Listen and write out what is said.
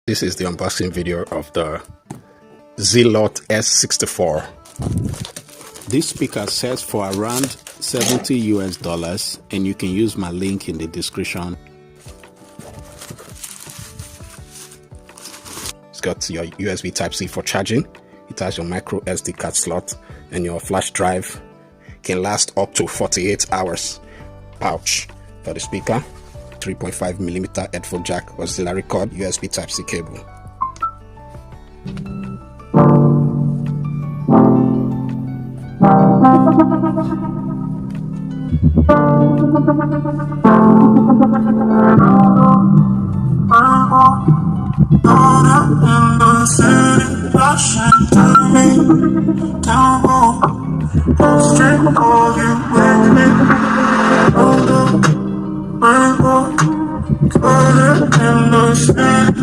This is the unboxing video of the Zealot S64. This speaker sells for around $70 US, and you can use my link in the description. It's got your USB Type-C for charging. It has your micro SD card slot, and your flash drive can last up to 48 hours. Pouch for the speaker, 3.5mm headphone jack, auxiliary cord, USB Type-C cable. In the city,